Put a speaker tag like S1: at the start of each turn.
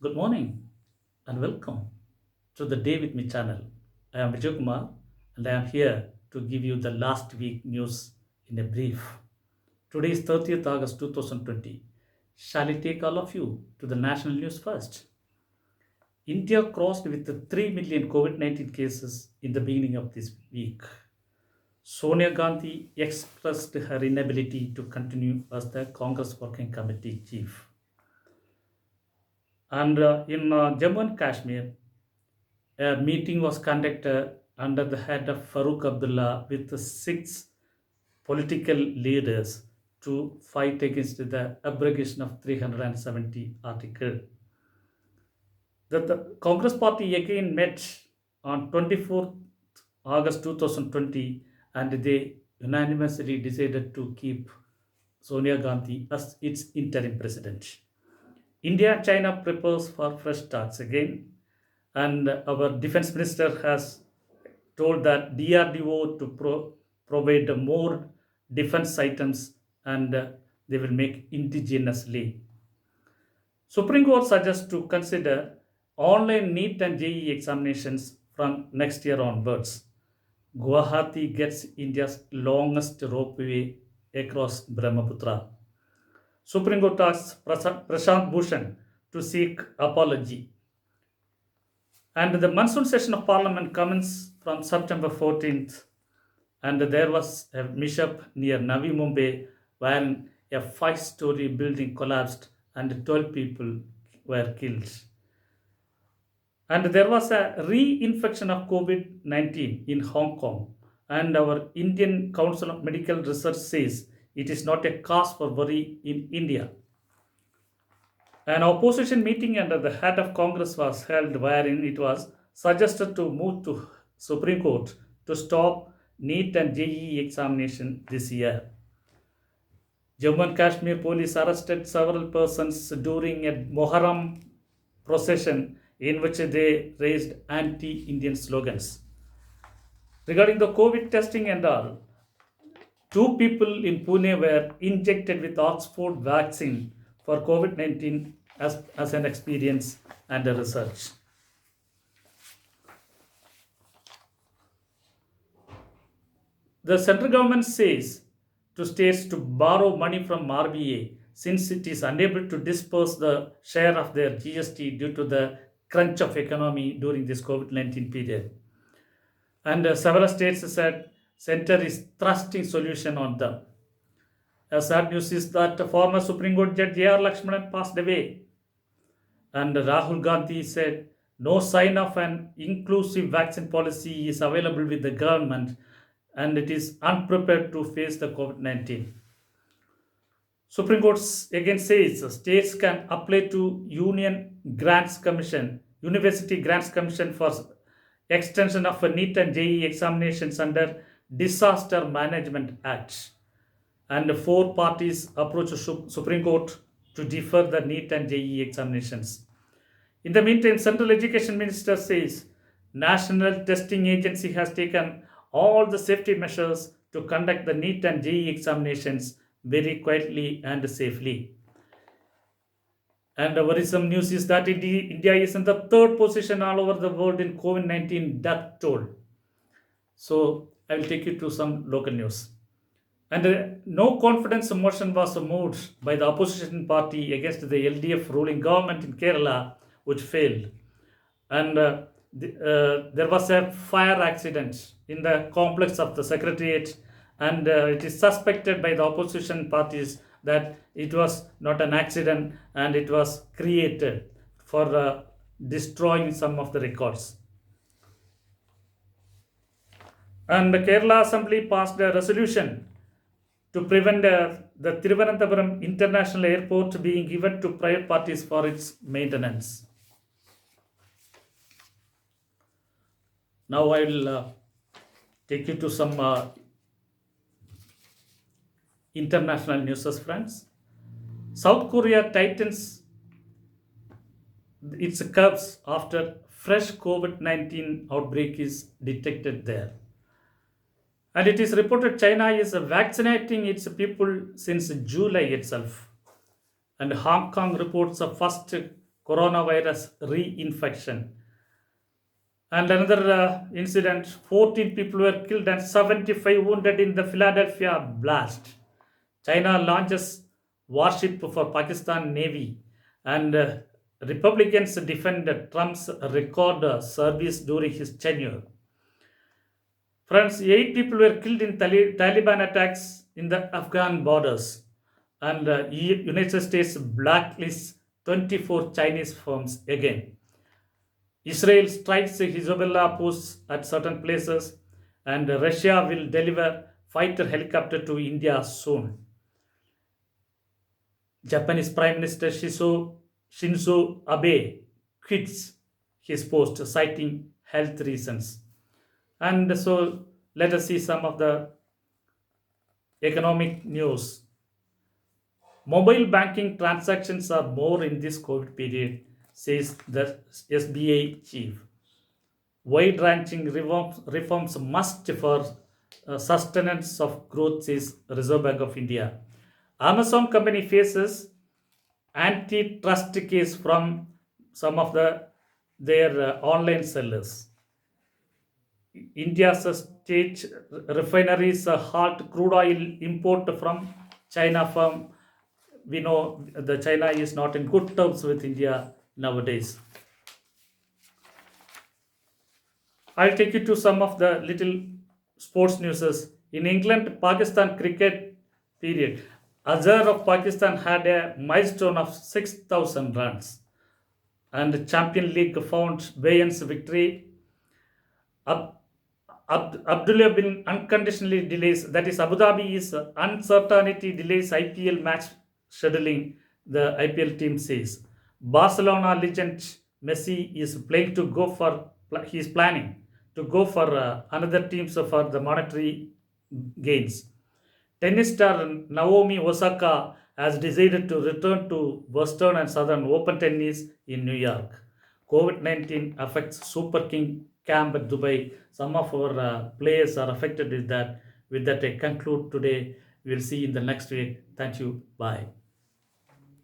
S1: Good morning and welcome to the Day with Me channel. I am Vijay Kumar and I am here to give you the last week news in a brief. Today is 30th August 2020. Shall I take all of you to the national news first? India crossed with the 3 million COVID 19 cases in the beginning of this week. Sonia Gandhi expressed her inability to continue as the Congress Working Committee chief. And in Jammu and Kashmir, a meeting was conducted under the head of Farooq Abdullah with the six political leaders to fight against the abrogation of 370 article. The Congress party again met on 24th August 2020 and they unanimously decided to keep Sonia Gandhi as its interim president. India and China prepares for fresh talks again, and our defense minister has told that DRDO to provide more defense items and they will make indigenously. Supreme Court suggests to consider online NEET and JEE examinations from next year onwards. Guwahati gets India's longest ropeway across Brahmaputra. Supreme Court asks Prashant Bhushan to seek apology. And the monsoon session of Parliament commences from September 14th. And there was a mishap near Navi Mumbai where a five-story building collapsed and 12 people were killed. And there was a reinfection of COVID 19 in Hong Kong. And our Indian Council of Medical Research says it is not a cause for worry in India. An opposition meeting under the head of Congress was held wherein it was suggested to move to Supreme Court to stop NEET and JEE examination this year. Jammu and Kashmir police arrested several persons during a Moharram procession in which they raised anti-Indian slogans. Regarding the COVID testing and all, two people in Pune were injected with Oxford vaccine for COVID 19 as an experience and a research. The central government says to states to borrow money from RBA since it is unable to disperse the share of their GST due to the crunch of economy during this COVID 19 period. And several states said center is thrusting solution on them. A sad news is that former Supreme Court Judge J.R. Lakshmanan passed away. And Rahul Gandhi said no sign of an inclusive vaccine policy is available with the government and it is unprepared to face the COVID 19. Supreme Court again says states can apply to University Grants Commission for extension of a NEET and JEE examinations under Disaster Management Act. And four parties approach the Supreme Court to defer the NEET and JEE examinations. In the meantime, Central Education Minister says National Testing Agency has taken all the safety measures to conduct the NEET and JEE examinations very quietly and safely. And the worrisome news is that India is in the third position all over the world in COVID 19 death toll. So I will take you to some local news. And no confidence motion was moved by the opposition party against the LDF ruling government in Kerala, which failed. And there was a fire accident in the complex of the secretariat, and it is suspected by the opposition parties that it was not an accident and it was created for destroying some of the records. And the Kerala Assembly passed a resolution to prevent the Thiruvananthapuram International Airport being given to private parties for its maintenance. Now I will take you to some international news, friends. South Korea tightens its curbs after fresh COVID 19 outbreak is detected there. And it is reported China is vaccinating its people since July itself. And Hong Kong reports a first coronavirus reinfection. And another incident, 14 people were killed and 75 wounded in the Philadelphia blast. China launches warship for Pakistan Navy, and Republicans defend Trump's record service during his tenure. Friends, 8 people were killed in Taliban attacks in the Afghan borders, and United States blacklists 24 Chinese firms again. Israel strikes Hezbollah posts at certain places, and Russia will deliver fighter helicopter to India soon. Japanese Prime Minister Shinzo Abe quits his post, citing health reasons. And so let us see some of the economic news. Mobile banking transactions are more in this COVID period, says the SBI chief. Wide-ranging reforms must for sustenance of growth, says Reserve Bank of India. Amazon company faces antitrust case from some of their online sellers. India's state refineries halt crude oil import from China. From we know the China is not in good terms with India nowadays. I'll take you to some of the little sports newses. In England, Pakistan cricket period, Azhar of Pakistan had a milestone of 6,000 runs, and Champion League found Bayern's victory. Ab- Abdullah bin unconditionally delays, that is, Abu Dhabi is uncertainty delays IPL match scheduling, the IPL team says. Barcelona legend Messi is playing to go for, he is planning to go for another teams for the monetary gains. Tennis star Naomi Osaka has decided to return to Western and Southern Open tennis in New York. COVID-19 affects Super King camp at Dubai. Some of our players are affected with that. With that, I conclude today. We'll see you in the next week. Thank you. Bye.